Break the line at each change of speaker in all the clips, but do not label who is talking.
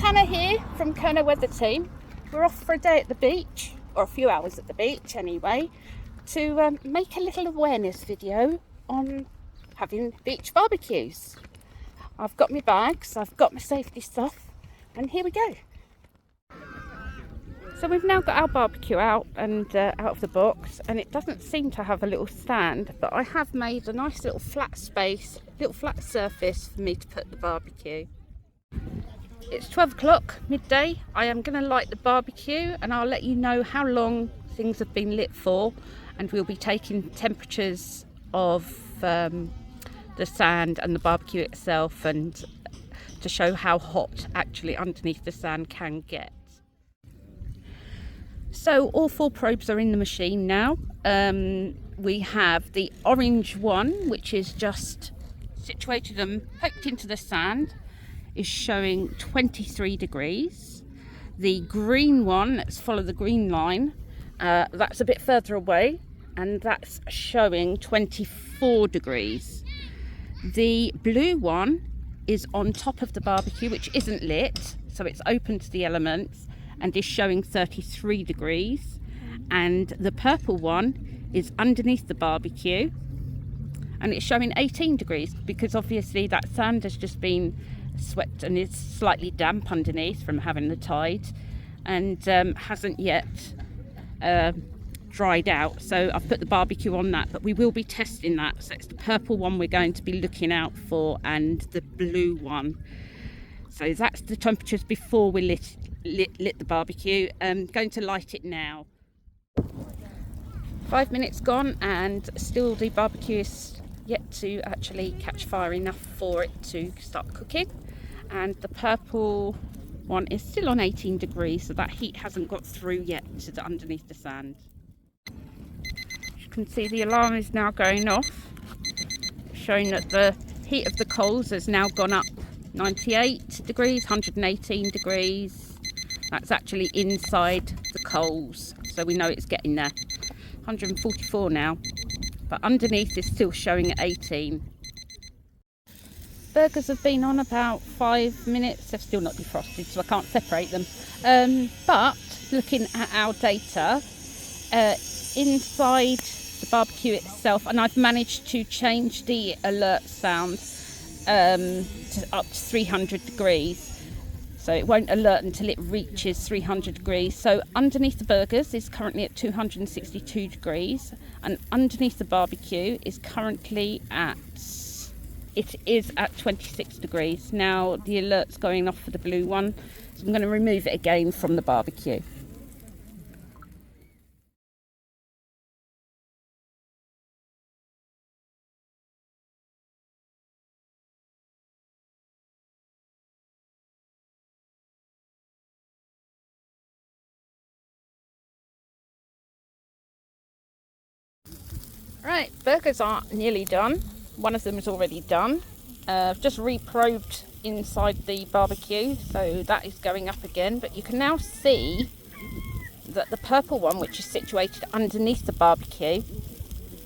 Hannah here from Kernow Weather Team. We're off for a day at the beach, or a few hours at the beach anyway, to make a little awareness video on having beach barbecues. I've got my bags, I've got my safety stuff, and here we go. So we've now got our barbecue out and out of the box, and it doesn't seem to have a little stand, but I have made a nice little flat space, little flat surface for me to put the barbecue. It's 12 o'clock, midday. I am going to light the barbecue and I'll let you know how long things have been lit for, and we'll be taking temperatures of the sand and the barbecue itself, and to show how hot actually underneath the sand can get. So all 4 probes are in the machine now. We have the orange one, which is just situated and poked into the sand, is showing 23 degrees. The green one, let's follow the green line, that's a bit further away, and that's showing 24 degrees. The blue one is on top of the barbecue, which isn't lit, so it's open to the elements, and is showing 33 degrees. And the purple one is underneath the barbecue, and it's showing 18 degrees, because obviously that sand has just been swept and is slightly damp underneath from having the tide, and hasn't yet dried out. So I've put the barbecue on that, but we will be testing that. So it's the purple one we're going to be looking out for, and the blue one. So that's the temperatures before we lit the barbecue. I'm going to light it now. 5 minutes gone, and still the barbecue is yet to actually catch fire enough for it to start cooking. And the purple one is still on 18 degrees, so that heat hasn't got through yet to the underneath the sand. As you can see, the alarm is now going off, showing that the heat of the coals has now gone up 98 degrees, 118 degrees. That's actually inside the coals, so we know it's getting there. 144 now, but underneath is still showing at 18. Burgers have been on about 5 minutes. They've still not defrosted, so I can't separate them. But looking at our data, inside the barbecue itself, and I've managed to change the alert sound to up to 300 degrees. So it won't alert until it reaches 300 degrees. So underneath the burgers is currently at 262 degrees, and underneath the barbecue is currently at 26 degrees. Now the alert's going off for the blue one, so I'm going to remove it again from the barbecue. Right, burgers are nearly done. One of them is already done. I've just reprobed inside the barbecue, so that is going up again. But you can now see that the purple one, which is situated underneath the barbecue,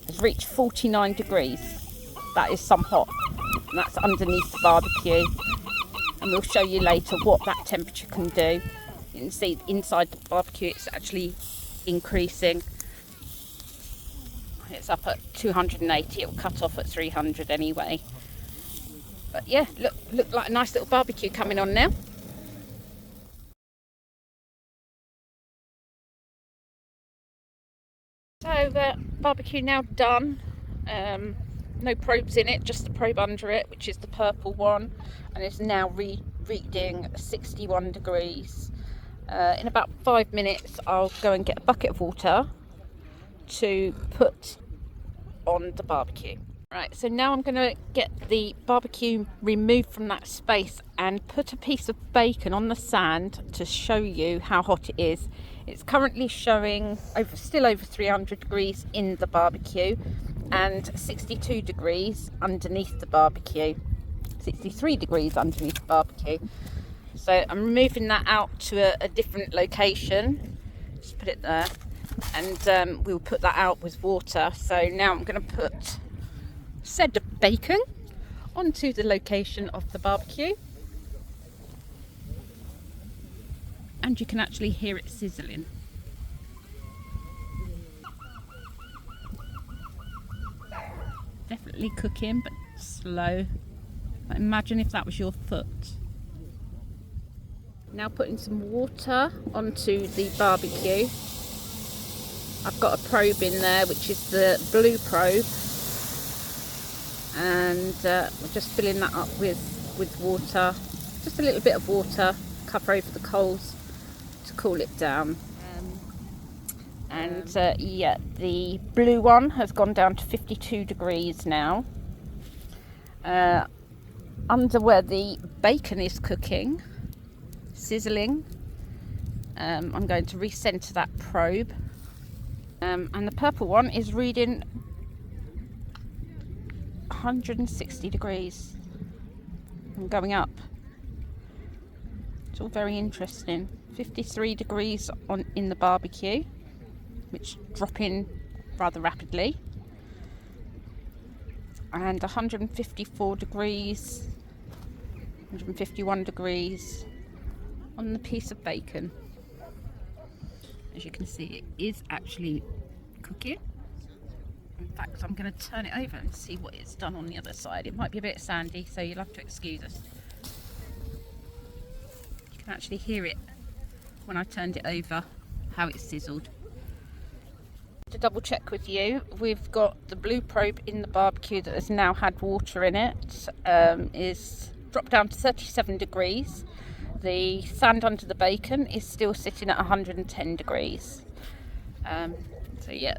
has reached 49 degrees. That is some hot, and that's underneath the barbecue. And we'll show you later what that temperature can do. You can see inside the barbecue it's actually increasing. It's up at 280, it'll cut off at 300 anyway. But yeah, look like a nice little barbecue coming on now. So barbecue now done. No probes in it, just the probe under it, which is the purple one, and it's now reading 61 degrees. In about 5 minutes I'll go and get a bucket of water to put on the barbecue. Right, so now I'm going to get the barbecue removed from that space and put a piece of bacon on the sand to show you how hot it is. It's currently showing still over 300 degrees in the barbecue, and 62 degrees underneath the barbecue, 63 degrees underneath the barbecue. So I'm removing that out to a different location. Just put it there, and we'll put that out with water. So now I'm going to put said bacon onto the location of the barbecue. and you can actually hear it sizzling. Definitely cooking, but slow. But imagine if that was your foot. Now putting some water onto the barbecue. I've got a probe in there, which is the blue probe, and we're just filling that up with water. Just a little bit of water, cover over the coals to cool it down. Yeah, the blue one has gone down to 52 degrees now. Under where the bacon is cooking, sizzling, I'm going to recenter that probe. And the purple one is reading 160 degrees and going up. It's all very interesting. 53 degrees in the barbecue, which dropping rather rapidly, and 154 degrees, 151 degrees on the piece of bacon. As you can see, it is actually cooking. In fact, I'm going to turn it over and see what it's done on the other side. It might be a bit sandy, so you'll have to excuse us. You can actually hear it when I turned it over, how it sizzled. To double check with you, we've got the blue probe in the barbecue that has now had water in it, is dropped down to 37 degrees. The sand under the bacon is still sitting at 110 degrees. So yeah,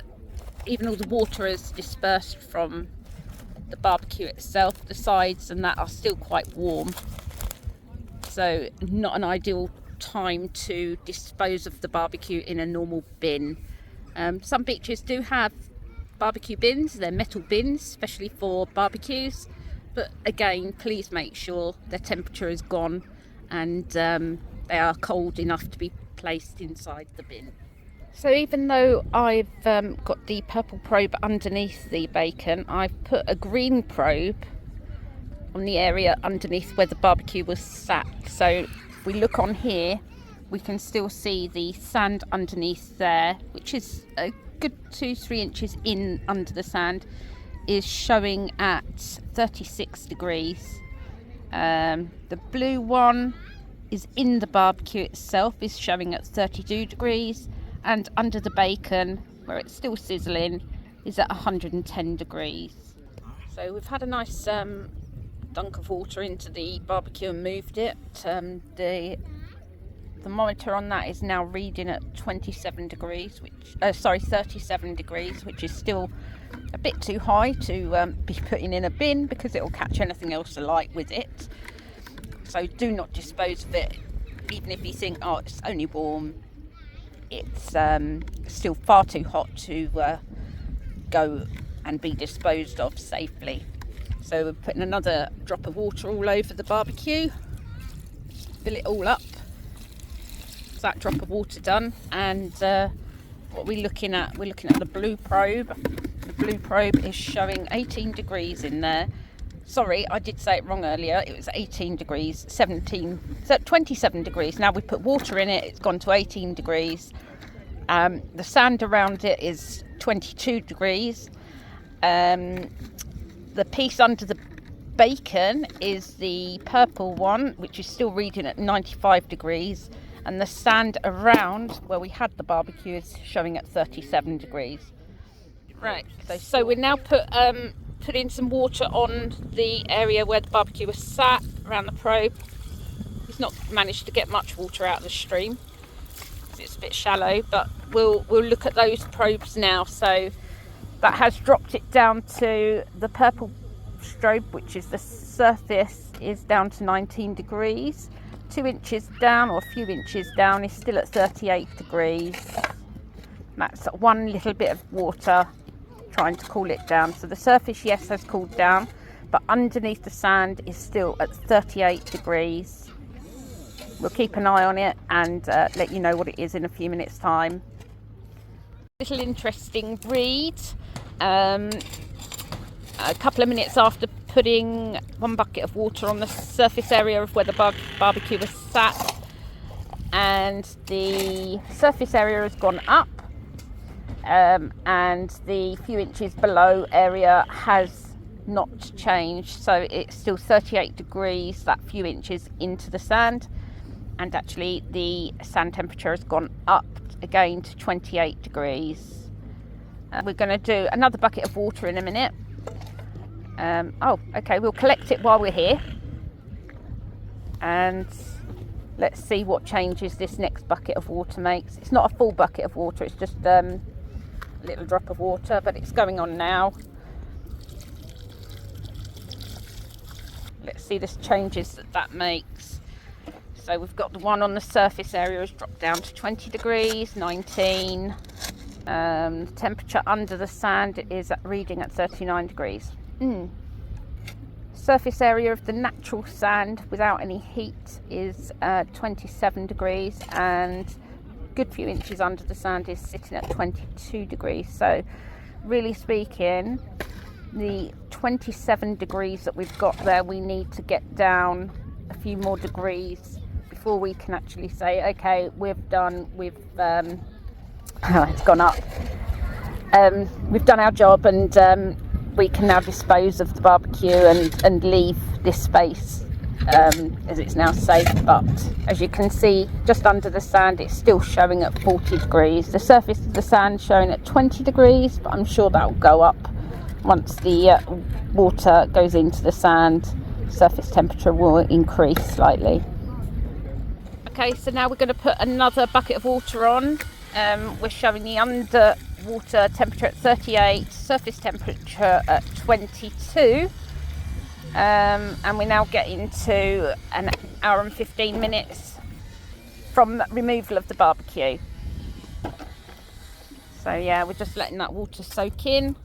even all the water is dispersed from the barbecue itself. The sides and that are still quite warm. So not an ideal time to dispose of the barbecue in a normal bin. Some beaches do have barbecue bins. They're metal bins, especially for barbecues. But again, please make sure their temperature is gone and they are cold enough to be placed inside the bin. So even though I've got the purple probe underneath the bacon, I've put a green probe on the area underneath where the barbecue was sat. So if we look on here, we can still see the sand underneath there, which is a good 2-3 inches in under the sand, is showing at 36 degrees. The blue one is in the barbecue itself, is showing at 32 degrees, and under the bacon, where it's still sizzling, is at 110 degrees. So we've had a nice dunk of water into the barbecue and moved it. The thermometer on that is now reading at 37 degrees, 37 degrees, which is still a bit too high to be putting in a bin because it will catch anything else alight with it. So do not dispose of it, even if you think, oh, it's only warm. It's still far too hot to go and be disposed of safely. So we're putting another drop of water all over the barbecue, fill it all up. So that drop of water done, and what we're looking at, we're looking at the blue probe. The blue probe is showing 18 degrees in there. Sorry, I did say it wrong earlier. It was 18 degrees, 27 degrees. Now we put water in it, it's gone to 18 degrees. The sand around it is 22 degrees. The piece under the bacon is the purple one, which is still reading at 95 degrees. And the sand around where we had the barbecue is showing at 37 degrees. Right, so we're now putting some water on the area where the barbecue was sat, around the probe. He's not managed to get much water out of the stream. It's a bit shallow, but we'll look at those probes now. So that has dropped it down to the purple strobe, which is the surface, is down to 19 degrees. 2 inches down, or a few inches down, is still at 38 degrees. That's one little bit of water trying to cool it down. So the surface, yes, has cooled down, but underneath the sand is still at 38 degrees. We'll keep an eye on it and let you know what it is in a few minutes' time. Little interesting read. A couple of minutes after putting 1 bucket of water on the surface area of where the barbecue was sat, and the surface area has gone up, and the few inches below area has not changed, so it's still 38 degrees that few inches into the sand, and actually the sand temperature has gone up again to 28 degrees. We're going to do another bucket of water in a minute. Okay, we'll collect it while we're here, and let's see what changes this next bucket of water makes. It's not a full bucket of water, it's just a little drop of water, but it's going on now. Let's see the changes that makes. So we've got the one on the surface area has dropped down to 20 degrees, 19. The temperature under the sand is reading at 39 degrees. Surface area of the natural sand without any heat is 27 degrees, and good few inches under the sand is sitting at 22 degrees. So really speaking, the 27 degrees that we've got there, we need to get down a few more degrees before we can actually say, okay, we've done, it's gone up. We've done our job, and we can now dispose of the barbecue and leave this space as it's now safe. But as you can see, just under the sand, it's still showing at 40 degrees. The surface of the sand showing at 20 degrees, but I'm sure that will go up once the water goes into the sand. Surface temperature will increase slightly. Okay, so now we're going to put another bucket of water on. We're showing the underwater temperature at 38, surface temperature at 22, and we're now getting to an hour and 15 minutes from removal of the barbecue. So yeah, we're just letting that water soak in.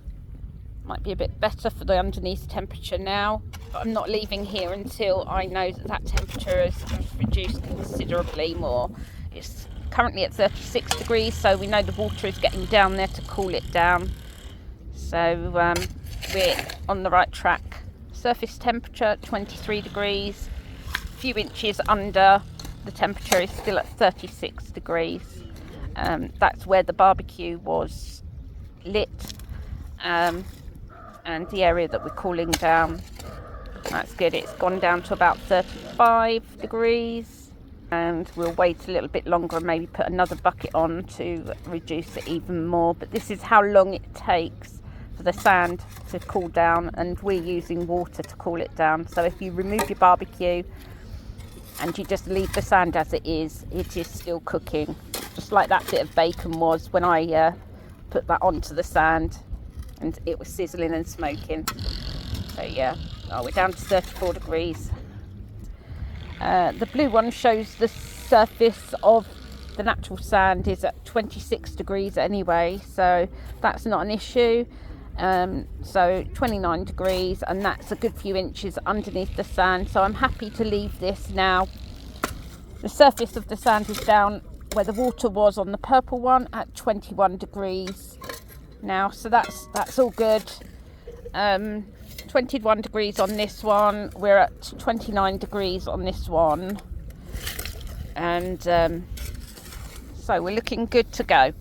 Might be a bit better for the underneath temperature now, but I'm not leaving here until I know that temperature has reduced considerably more. It's currently at 36 degrees, so we know the water is getting down there to cool it down. So we're on the right track. Surface temperature 23 degrees, a few inches under. The temperature is still at 36 degrees. That's where the barbecue was lit, and the area that we're cooling down. That's good. It's gone down to about 35 degrees. And we'll wait a little bit longer and maybe put another bucket on to reduce it even more. But this is how long it takes for the sand to cool down, and we're using water to cool it down. So if you remove your barbecue and you just leave the sand as it is still cooking, just like that bit of bacon was when I put that onto the sand, and it was sizzling and smoking. So yeah, we're down to 34 degrees. The blue one shows the surface of the natural sand is at 26 degrees anyway, so that's not an issue. So 29 degrees, and that's a good few inches underneath the sand, so I'm happy to leave this now. The surface of the sand is down where the water was on the purple one at 21 degrees now, so that's all good. 21 degrees on this one, we're at 29 degrees on this one, and so we're looking good to go.